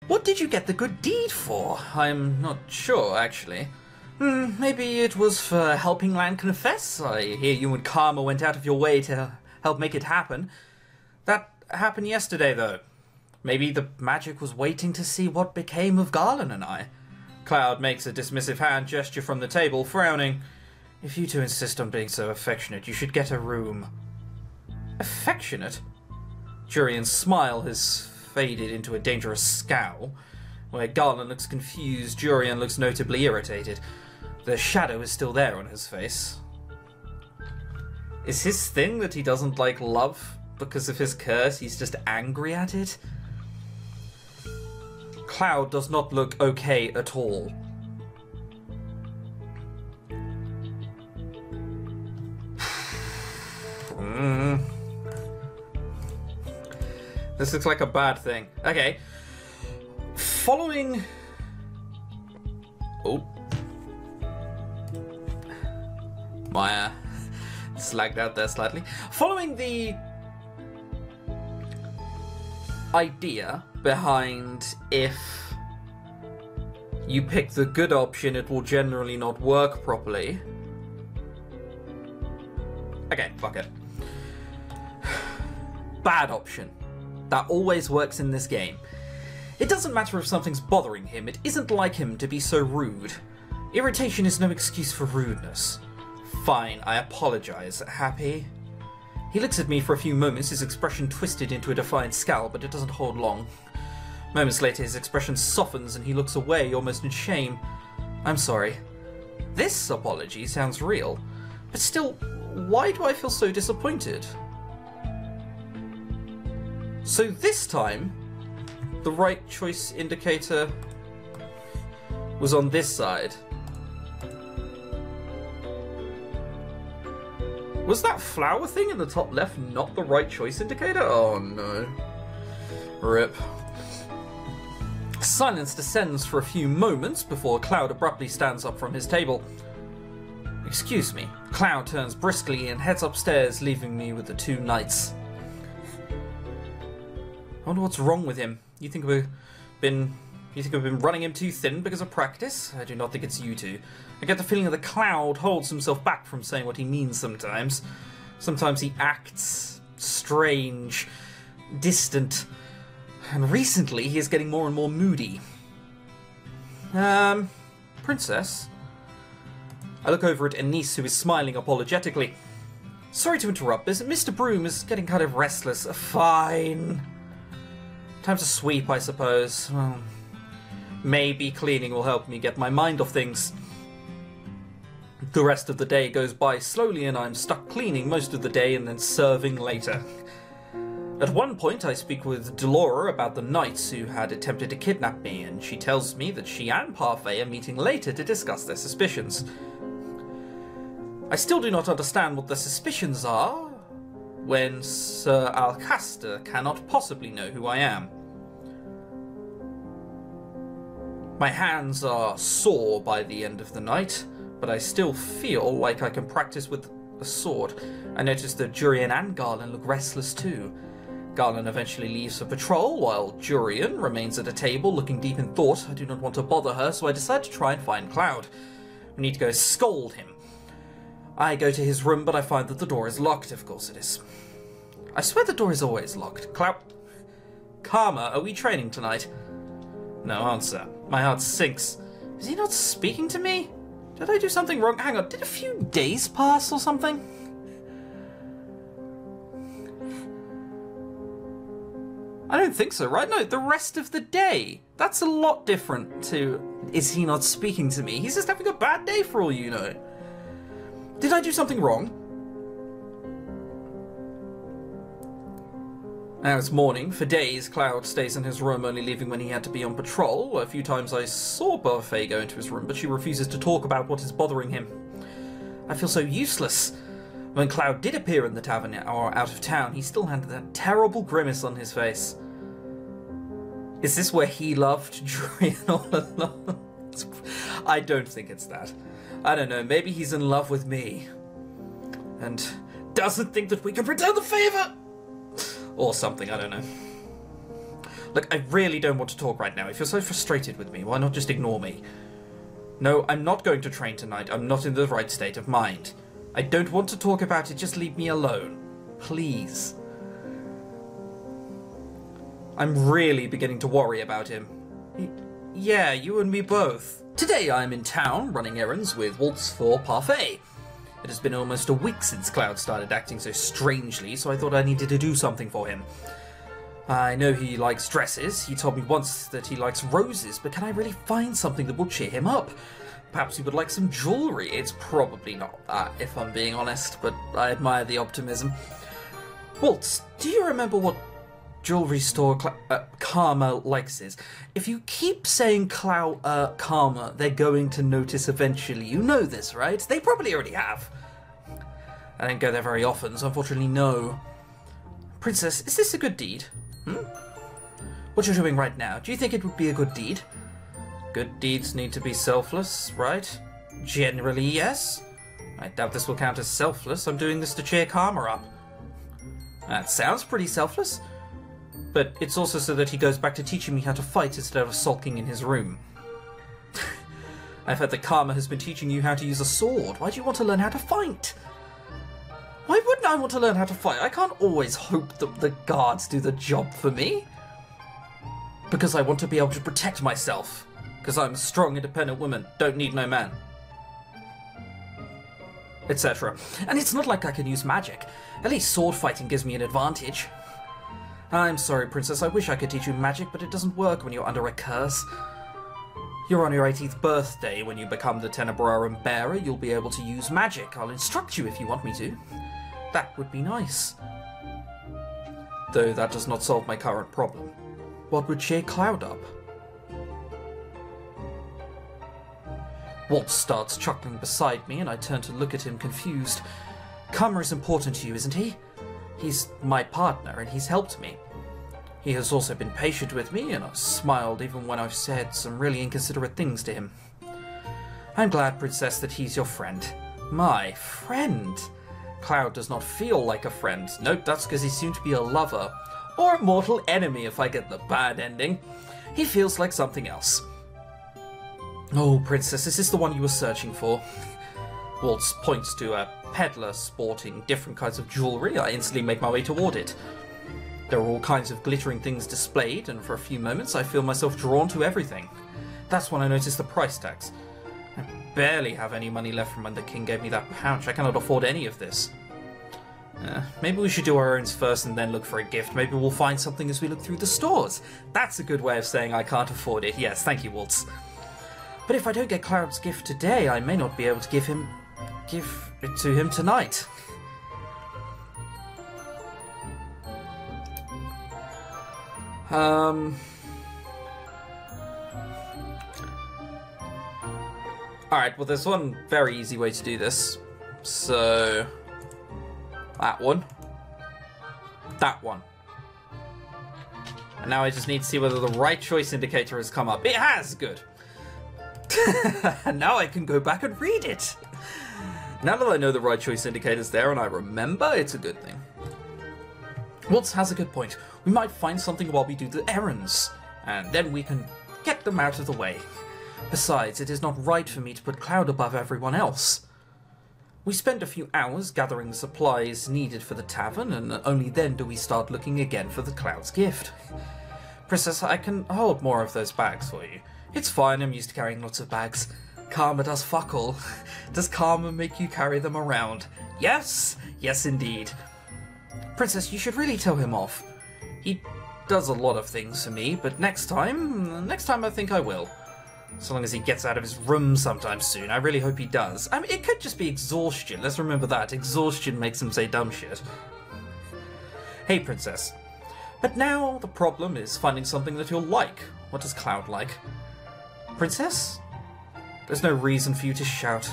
What did you get the good deed for? I'm not sure, actually. Maybe it was for helping Lan confess? I hear you and Karma went out of your way to help make it happen. That happened yesterday, though. Maybe the magic was waiting to see what became of Garland and I. Cloud makes a dismissive hand gesture from the table, frowning. If you two insist on being so affectionate, you should get a room. Affectionate? Jurian's smile has faded into a dangerous scowl. Where Garland looks confused, Jurian looks notably irritated. The shadow is still there on his face. Is his thing that he doesn't like love because of his curse? He's just angry at it? Cloud does not look okay at all. This looks like a bad thing. Okay. Following... Oh. My slagged out there slightly. Following the idea behind if you pick the good option, it will generally not work properly. Okay, fuck it. Bad option. That always works in this game. It doesn't matter if something's bothering him, it isn't like him to be so rude. Irritation is no excuse for rudeness. Fine, I apologize. Happy? He looks at me for a few moments, his expression twisted into a defiant scowl, but it doesn't hold long. Moments later, his expression softens and he looks away, almost in shame. I'm sorry. This apology sounds real, but still, why do I feel so disappointed? So this time, the right choice indicator was on this side. Was that flower thing in the top left not the right choice indicator? Oh no. Rip. Silence descends for a few moments before Cloud abruptly stands up from his table. Excuse me. Cloud turns briskly and heads upstairs, leaving me with the two knights. I wonder what's wrong with him. You think we've been running him too thin because of practice? I do not think it's you two. I get the feeling that the Cloud holds himself back from saying what he means sometimes. Sometimes he acts strange, distant, and recently he is getting more and more moody. Princess? I look over at Anise, who is smiling apologetically. Sorry to interrupt, but Mr. Broom is getting kind of restless. Fine. Time to sweep, I suppose. Well, maybe cleaning will help me get my mind off things. The rest of the day goes by slowly and I'm stuck cleaning most of the day and then serving later. At one point I speak with Delora about the knights who had attempted to kidnap me, and she tells me that she and Parfait are meeting later to discuss their suspicions. I still do not understand what the suspicions are, when Sir Alcaster cannot possibly know who I am. My hands are sore by the end of the night, but I still feel like I can practice with a sword. I notice that Jurian and Garland look restless too. Garland eventually leaves for patrol, while Jurian remains at a table looking deep in thought. I do not want to bother her, so I decide to try and find Cloud. I need to go scold him. I go to his room, but I find that the door is locked. Of course it is. I swear the door is always locked. Cloud... Karma, are we training tonight? No answer. My heart sinks. Is he not speaking to me? Did I do something wrong? Hang on, did a few days pass or something? I don't think so, right? No, the rest of the day. That's a lot different to, is he not speaking to me? He's just having a bad day for all you know. Did I do something wrong? Now it's morning. For days, Cloud stays in his room, only leaving when he had to be on patrol. A few times I saw Parfait go into his room, but she refuses to talk about what is bothering him. I feel so useless. When Cloud did appear in the tavern or out of town, he still had that terrible grimace on his face. Is this where he loved Jurian all along? I don't think it's that. I don't know, maybe he's in love with me. And doesn't think that we can return the favour! Or something, I don't know. Look, I really don't want to talk right now. If you're so frustrated with me, why not just ignore me? No, I'm not going to train tonight. I'm not in the right state of mind. I don't want to talk about it. Just leave me alone. Please. I'm really beginning to worry about him. Yeah, you and me both. Today I'm in town running errands with Waltz for Parfait. It has been almost a week since Cloud started acting so strangely, so I thought I needed to do something for him. I know he likes dresses. He told me once that he likes roses, but can I really find something that will cheer him up? Perhaps he would like some jewellery. It's probably not that, if I'm being honest, but I admire the optimism. Waltz, do you remember what jewellery store Karma likes is? If you keep saying Karma, they're going to notice eventually. You know this, right? They probably already have. I don't go there very often, so unfortunately no. Princess, is this a good deed? What you're doing right now, do you think it would be a good deed? Good deeds need to be selfless, right? Generally, yes. I doubt this will count as selfless. I'm doing this to cheer Karma up. That sounds pretty selfless. But it's also so that he goes back to teaching me how to fight instead of sulking in his room. I've heard that Karma has been teaching you how to use a sword. Why do you want to learn how to fight? Why wouldn't I want to learn how to fight? I can't always hope that the guards do the job for me. Because I want to be able to protect myself. Because I'm a strong, independent woman. Don't need no man. Etc. And it's not like I can use magic. At least sword fighting gives me an advantage. I'm sorry, Princess. I wish I could teach you magic, but it doesn't work when you're under a curse. You're on your 18th birthday. When you become the Cinderella bearer, you'll be able to use magic. I'll instruct you if you want me to. That would be nice. Though that does not solve my current problem. What would cheer Cloud up? Waltz starts chuckling beside me, and I turn to look at him confused. Karma is important to you, isn't he? He's my partner, and he's helped me. He has also been patient with me, and I've smiled even when I've said some really inconsiderate things to him. I'm glad, Princess, that he's your friend. My friend? Cloud does not feel like a friend. Nope, that's because he's soon to be a lover. Or a mortal enemy if I get the bad ending. He feels like something else. Oh, Princess, is this the one you were searching for? Waltz points to a peddler sporting different kinds of jewellery. I instantly make my way toward it. There are all kinds of glittering things displayed, and for a few moments I feel myself drawn to everything. That's when I notice the price tags. I barely have any money left from when the king gave me that pouch. I cannot afford any of this. Maybe we should do our errands first and then look for a gift. Maybe we'll find something as we look through the stores. That's a good way of saying I can't afford it. Yes, thank you, Waltz. But if I don't get Cloud's gift today, I may not be able to give it to him tonight. Alright, well there's one very easy way to do this. So... that one. That one. And now I just need to see whether the right choice indicator has come up. It has! Good. And now I can go back and read it. Now that I know the right choice indicator's there and I remember, it's a good thing. Waltz has a good point. We might find something while we do the errands, and then we can get them out of the way. Besides, it is not right for me to put Cloud above everyone else. We spend a few hours gathering the supplies needed for the tavern, and only then do we start looking again for the Cloud's gift. Princess, I can hold more of those bags for you. It's fine, I'm used to carrying lots of bags. Karma does fuck all. Does Karma make you carry them around? Yes! Yes, indeed. Princess, you should really tell him off. He does a lot of things for me, but next time I think I will. So long as he gets out of his room sometime soon. I really hope he does. I mean, it could just be exhaustion. Let's remember that. Exhaustion makes him say dumb shit. Hey, Princess. But now the problem is finding something that you'll like. What does Cloud like? Princess? There's no reason for you to shout.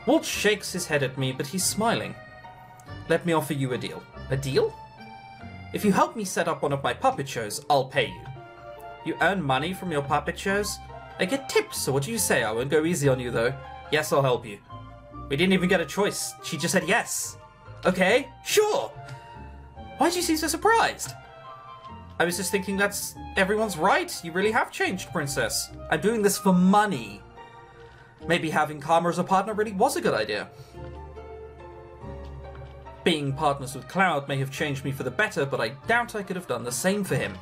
Walt shakes his head at me, but he's smiling. Let me offer you a deal. A deal? If you help me set up one of my puppet shows, I'll pay you. You earn money from your puppet shows? I get tips, so what do you say? I won't go easy on you, though. Yes, I'll help you. We didn't even get a choice. She just said yes. Okay, sure. Why do you seem so surprised? I was just thinking everyone's right. You really have changed, Princess. I'm doing this for money. Maybe having Karma as a partner really was a good idea. Being partners with Cloud may have changed me for the better, but I doubt I could have done the same for him.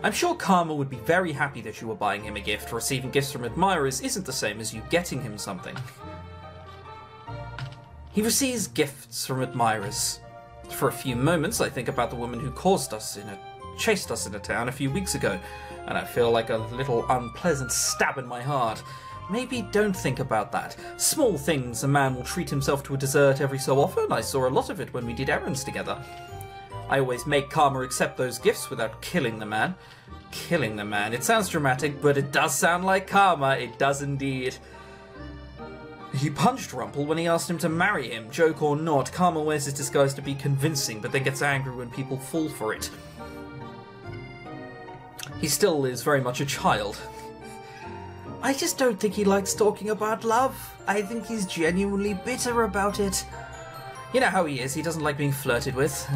I'm sure Karma would be very happy that you were buying him a gift. Receiving gifts from admirers isn't the same as you getting him something. He receives gifts from admirers. For a few moments, I think about the woman who chased us in a town a few weeks ago, and I feel like a little unpleasant stab in my heart. Maybe don't think about that. Small things, a man will treat himself to a dessert every so often. I saw a lot of it when we did errands together. I always make Karma accept those gifts without killing the man. Killing the man. It sounds dramatic, but it does sound like Karma. It does indeed. He punched Rumple when he asked him to marry him. Joke or not, Karma wears his disguise to be convincing, but then gets angry when people fall for it. He still is very much a child. I just don't think he likes talking about love. I think he's genuinely bitter about it. You know how he is, he doesn't like being flirted with.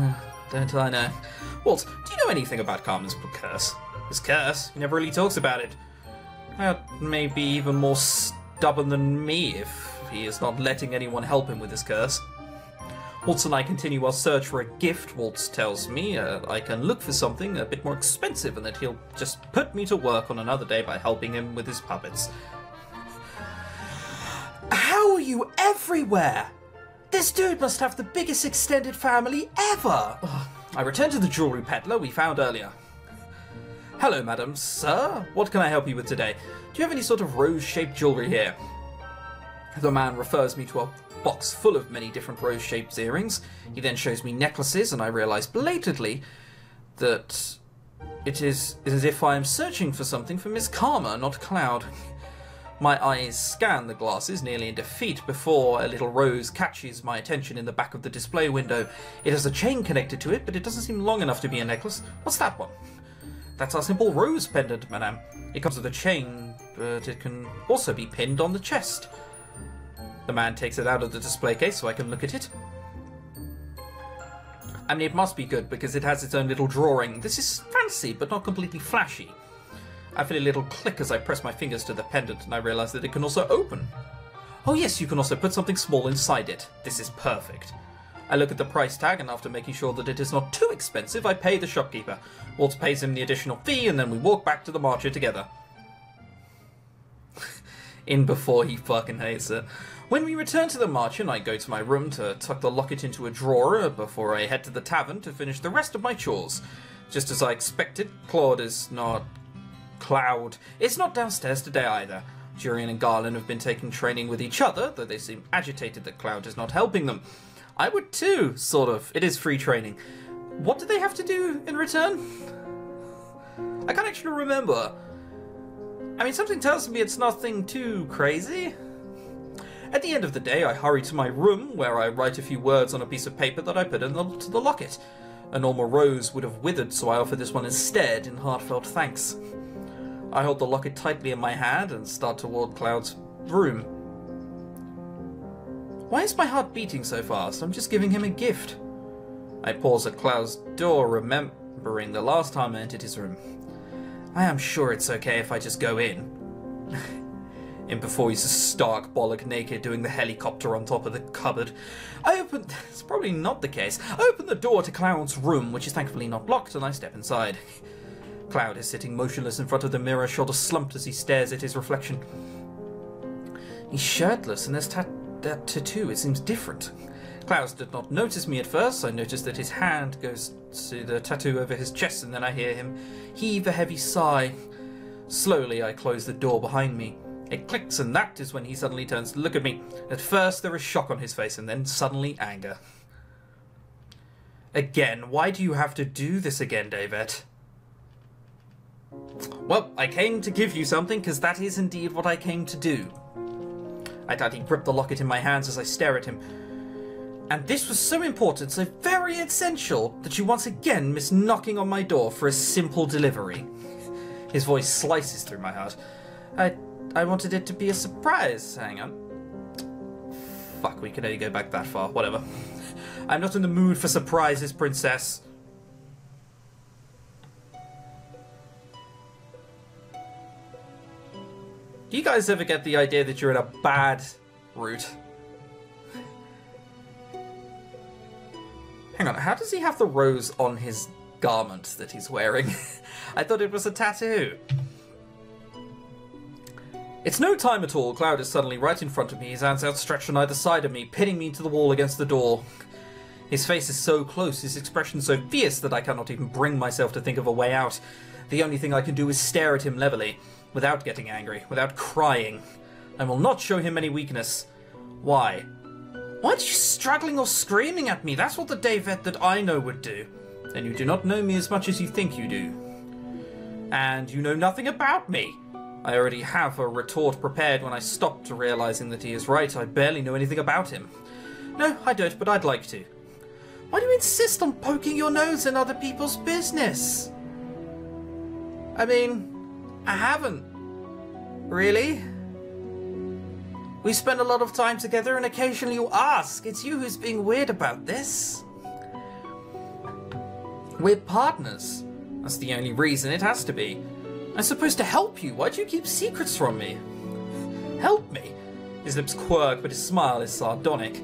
Don't I know? Walt, do you know anything about Karma's curse? His curse? He never really talks about it. Maybe even more stubborn than me if he is not letting anyone help him with his curse. Waltz and I continue our search for a gift. Waltz tells me I can look for something a bit more expensive and that he'll just put me to work on another day by helping him with his puppets. How are you everywhere? This dude must have the biggest extended family ever! I returned to the jewellery peddler we found earlier. Hello, madam. Sir? What can I help you with today? Do you have any sort of rose-shaped jewellery here? The man refers me to a box full of many different rose-shaped earrings. He then shows me necklaces, and I realise belatedly that it is as if I am searching for something for Miss Karma, not Cloud. My eyes scan the glasses, nearly in defeat, before a little rose catches my attention in the back of the display window. It has a chain connected to it, but it doesn't seem long enough to be a necklace. What's that one? That's our simple rose pendant, madame. It comes with a chain, but it can also be pinned on the chest. The man takes it out of the display case so I can look at it. I mean, it must be good because it has its own little drawing. This is fancy, but not completely flashy. I feel a little click as I press my fingers to the pendant and I realise that it can also open. Oh yes, you can also put something small inside it. This is perfect. I look at the price tag and after making sure that it is not too expensive, I pay the shopkeeper. Waltz pays him the additional fee and then we walk back to the marcher together. In before he fucking hates it. When we return to the marcher, I go to my room to tuck the locket into a drawer before I head to the tavern to finish the rest of my chores. Just as I expected, Cloud is not downstairs today either. Jurian and Garland have been taking training with each other, though they seem agitated that Cloud is not helping them. I would too, sort of. It is free training. What do they have to do in return? I can't actually remember. I mean, something tells me it's nothing too crazy. At the end of the day, I hurry to my room, where I write a few words on a piece of paper that I put into the locket. A normal rose would have withered, so I offer this one instead in heartfelt thanks. I hold the locket tightly in my hand and start toward Cloud's room. Why is my heart beating so fast? I'm just giving him a gift. I pause at Cloud's door, remembering the last time I entered his room. I am sure it's okay if I just go in. In before he's a stark bollock naked doing the helicopter on top of the cupboard. It's probably not the case. I open the door to Cloud's room, which is thankfully not locked, and I step inside. Cloud is sitting motionless in front of the mirror, shoulder slumped as he stares at his reflection. He's shirtless, and there's that tattoo. It seems different. Cloud did not notice me at first. I noticed that his hand goes to the tattoo over his chest, and then I hear him heave a heavy sigh. Slowly, I close the door behind me. It clicks, and that is when he suddenly turns to look at me. At first, there is shock on his face, and then suddenly anger. Again, why do you have to do this again, David? Well, I came to give you something, because that is indeed what I came to do. I tightly grip the locket in my hands as I stare at him. And this was so important, so very essential, that you once again miss knocking on my door for a simple delivery. His voice slices through my heart. I wanted it to be a surprise. Hang on. Fuck, we can only go back that far. Whatever. I'm not in the mood for surprises, princess. Do you guys ever get the idea that you're in a bad route? Hang on, how does he have the rose on his garment that he's wearing? I thought it was a tattoo. It's no time at all. Cloud is suddenly right in front of me, his hands outstretched on either side of me, pinning me to the wall against the door. His face is so close, his expression so fierce that I cannot even bring myself to think of a way out. The only thing I can do is stare at him levelly, without getting angry, without crying. I will not show him any weakness. Why? Why aren't you struggling or screaming at me? That's what the Davet that I know would do. Then you do not know me as much as you think you do. And you know nothing about me. I already have a retort prepared when I stopped, realizing that he is right. I barely know anything about him. No, I don't, but I'd like to. Why do you insist on poking your nose in other people's business? I mean, I haven't. Really? We spend a lot of time together and occasionally you ask. It's you who's being weird about this. We're partners. That's the only reason it has to be. I'm supposed to help you. Why do you keep secrets from me? Help me? His lips quirk, but his smile is sardonic.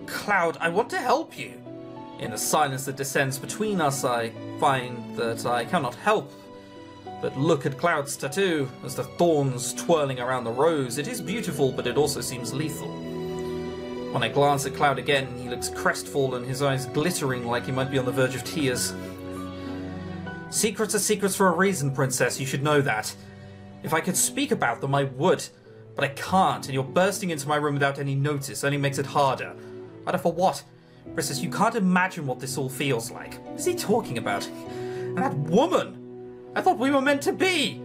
Cloud, I want to help you. In the silence that descends between us, I find that I cannot help but look at Cloud's tattoo, as the thorns twirling around the rose. It is beautiful, but it also seems lethal. When I glance at Cloud again, he looks crestfallen, his eyes glittering like he might be on the verge of tears. Secrets are secrets for a reason, Princess. You should know that. If I could speak about them, I would. But I can't, and you're bursting into my room without any notice only makes it harder. Harder for what? Princess, you can't imagine what this all feels like. What is he talking about? And that woman! I thought we were meant to be!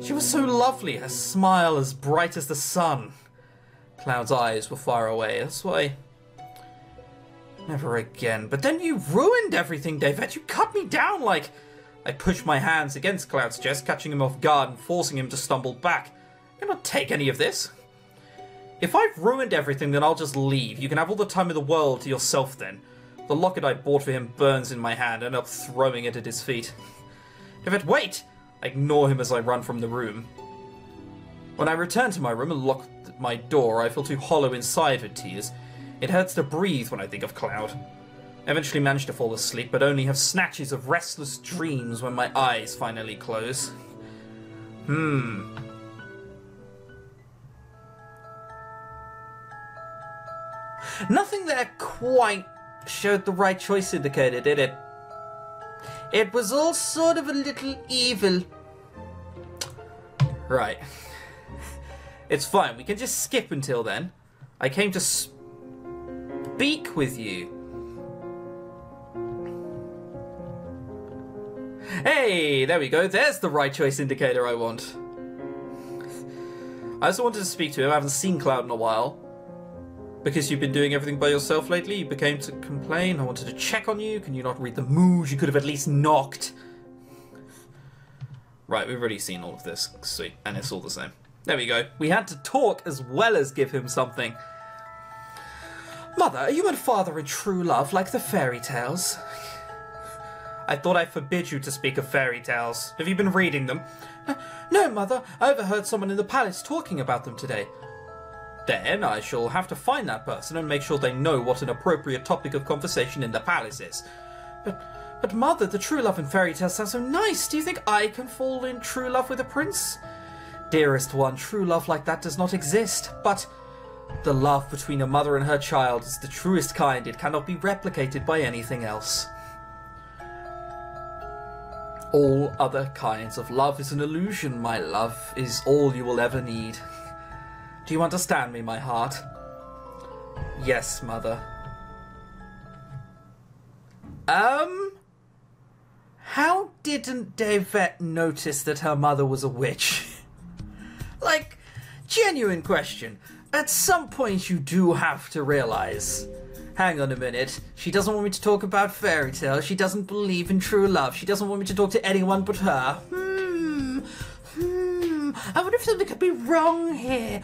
She was so lovely, her smile as bright as the sun. Cloud's eyes were far away, that's why... Never again. But then you ruined everything, David. You cut me down like... I pushed my hands against Cloud's chest, catching him off guard and forcing him to stumble back. I cannot take any of this. If I've ruined everything, then I'll just leave. You can have all the time in the world to yourself then. The locket I bought for him burns in my hand. I end up throwing it at his feet. David, wait! I ignore him as I run from the room. When I return to my room and lock my door, I feel too hollow inside with tears. It hurts to breathe when I think of Cloud. I eventually manage to fall asleep, but only have snatches of restless dreams when my eyes finally close. Nothing there quite showed the right choice indicator, did it? It was all sort of a little evil. Right. It's fine, we can just skip until then. I came to speak with you. Hey, there we go. There's the right choice indicator I want. I also wanted to speak to him. I haven't seen Cloud in a while. Because you've been doing everything by yourself lately, you became to complain. I wanted to check on you. Can you not read the mood? You could have at least knocked. Right, we've already seen all of this. Sweet. And it's all the same. There we go. We had to talk as well as give him something. Mother, are you and Father in true love like the fairy tales? I thought I forbid you to speak of fairy tales. Have you been reading them? No, Mother. I overheard someone in the palace talking about them today. Then I shall have to find that person and make sure they know what an appropriate topic of conversation in the palace is. But Mother, the true love in fairy tales sounds so nice. Do you think I can fall in true love with a prince? Dearest one, true love like that does not exist. But the love between a mother and her child is the truest kind. It cannot be replicated by anything else. All other kinds of love is an illusion. My love is all you will ever need. Do you understand me, my heart? Yes, Mother. How didn't Davette notice that her mother was a witch? Like, genuine question. At some point you do have to realize. Hang on a minute. She doesn't want me to talk about fairy tales. She doesn't believe in true love. She doesn't want me to talk to anyone but her. I wonder if something could be wrong here.